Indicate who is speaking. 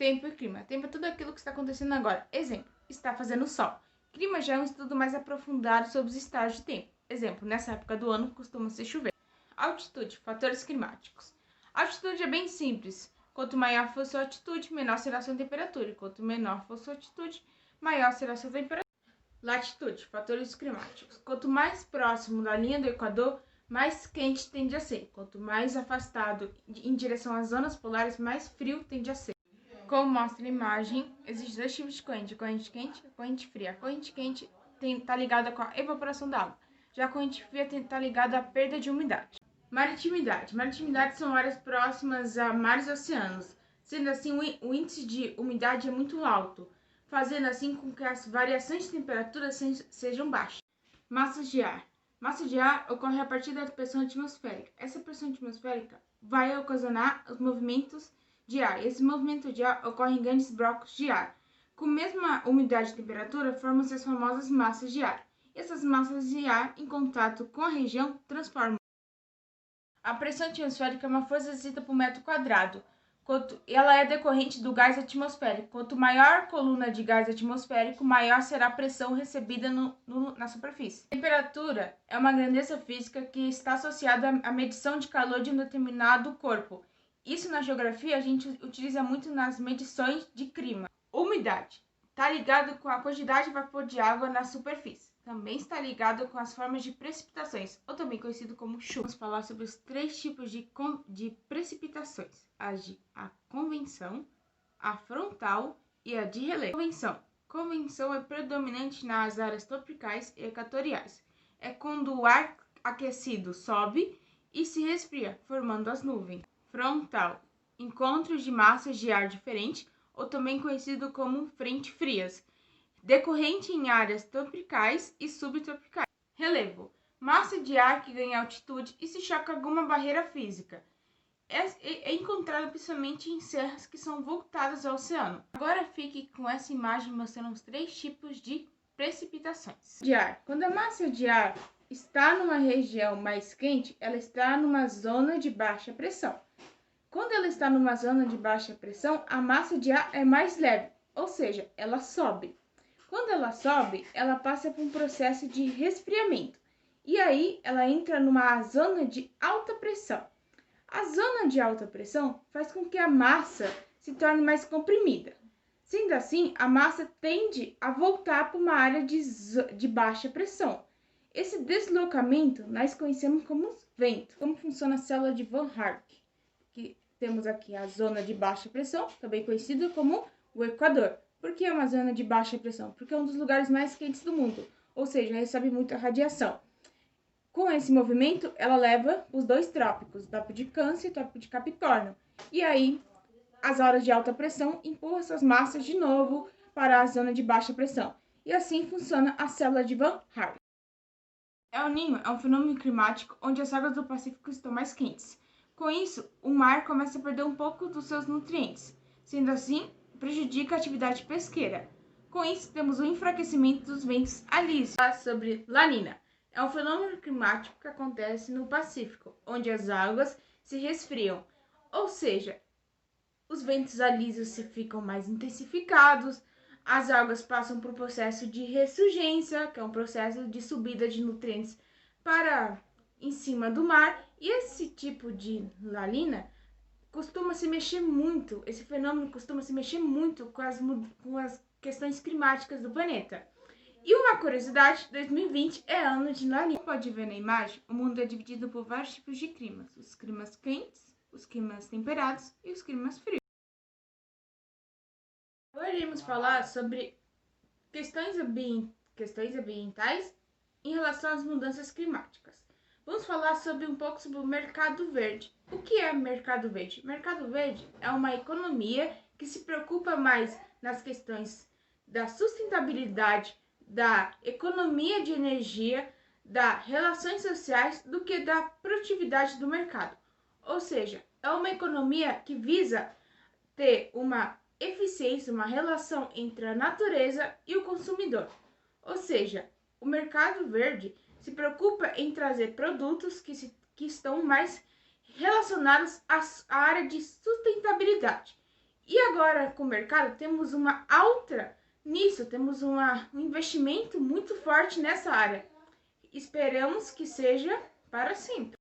Speaker 1: Tempo e clima. Tempo é tudo aquilo que está acontecendo agora. Exemplo, está fazendo sol. Clima já é um estudo mais aprofundado sobre os estágios de tempo. Exemplo, nessa época do ano costuma se chover. Altitude, fatores climáticos. A altitude é bem simples. Quanto maior for sua altitude, menor será sua temperatura. E quanto menor for sua altitude, maior será sua temperatura. Latitude, fatores climáticos. Quanto mais próximo da linha do Equador, mais quente tende a ser. Quanto mais afastado em direção às zonas polares, mais frio tende a ser. Como mostra a imagem, existem dois tipos de corrente: corrente quente e corrente fria. A corrente quente está ligada com a evaporação da água, já a corrente fria está ligada à perda de umidade. Maritimidade. Maritimidade são áreas próximas a mares e oceanos. Sendo assim, o índice de umidade é muito alto, fazendo assim com que as variações de temperatura sejam baixas. Massas de ar. Massa de ar ocorre a partir da pressão atmosférica. Essa pressão atmosférica vai ocasionar os movimentos de ar. Esse movimento de ar ocorre em grandes blocos de ar. Com a mesma umidade e temperatura, formam-se as famosas massas de ar. Essas massas de ar, em contato com a região, transformam. A pressão atmosférica é uma força exercida por metro quadrado. Ela é decorrente do gás atmosférico. Quanto maior a coluna de gás atmosférico, maior será a pressão recebida na superfície. Temperatura é uma grandeza física que está associada à medição de calor de um determinado corpo. Isso na geografia a gente utiliza muito nas medições de clima. Umidade está ligado com a quantidade de vapor de água na superfície. Também está ligado com as formas de precipitações, ou também conhecido como chuva. Vamos falar sobre os três tipos de precipitações: a convenção, a frontal e a de relevo. Convenção é predominante nas áreas tropicais e equatoriais. É quando o ar aquecido sobe e se resfria, formando as nuvens. Frontal, encontros de massas de ar diferentes, ou também conhecido como frentes frias, decorrente em áreas tropicais e subtropicais. Relevo, massa de ar que ganha altitude e se choca alguma barreira física. É encontrado principalmente em serras que são voltadas ao oceano. Agora fique com essa imagem mostrando os três tipos de precipitações. De ar. Quando a massa de ar está numa região mais quente, ela está numa zona de baixa pressão. Quando ela está numa zona de baixa pressão, a massa de ar é mais leve, ou seja, ela sobe. Quando ela sobe, ela passa por um processo de resfriamento. E aí, ela entra numa zona de alta pressão. A zona de alta pressão faz com que a massa se torne mais comprimida. Sendo assim, a massa tende a voltar para uma área de baixa pressão. Esse deslocamento nós conhecemos como vento. Como funciona a célula de Van Hark? Que temos aqui a zona de baixa pressão, também conhecida como o Equador. Por que é uma zona de baixa pressão? Porque é um dos lugares mais quentes do mundo, ou seja, recebe muita radiação. Com esse movimento, ela leva os dois trópicos, o trópico de Câncer e o trópico de Capricórnio. E aí, as áreas de alta pressão empurram essas massas de novo para a zona de baixa pressão. E assim funciona a célula de Van Hark. El Niño é um fenômeno climático onde as águas do Pacífico estão mais quentes. Com isso, o mar começa a perder um pouco dos seus nutrientes. Sendo assim, prejudica a atividade pesqueira. Com isso, temos o enfraquecimento dos ventos alísios. Sobre La Niña. É um fenômeno climático que acontece no Pacífico, onde as águas se resfriam. Ou seja, os ventos alísios se ficam mais intensificados, as águas passam por um processo de ressurgência, que é um processo de subida de nutrientes para em cima do mar. E esse tipo de La Niña costuma se mexer muito, esse fenômeno costuma se mexer muito com as questões climáticas do planeta. E uma curiosidade, 2020 é ano de La Niña. Como pode ver na imagem, o mundo é dividido por vários tipos de climas. Os climas quentes, os climas temperados e os climas frios. Agora iremos falar sobre questões ambientais em relação às mudanças climáticas. Vamos falar um pouco sobre o mercado verde. O que é mercado verde? Mercado verde é uma economia que se preocupa mais nas questões da sustentabilidade, da economia de energia, das relações sociais, do que da produtividade do mercado. Ou seja, é uma economia que visa ter uma eficiência, uma relação entre a natureza e o consumidor. Ou seja, o mercado verde se preocupa em trazer produtos que estão mais relacionados à área de sustentabilidade. E agora, com o mercado, temos uma alta nisso, temos um investimento muito forte nessa área. Esperamos que seja para sempre.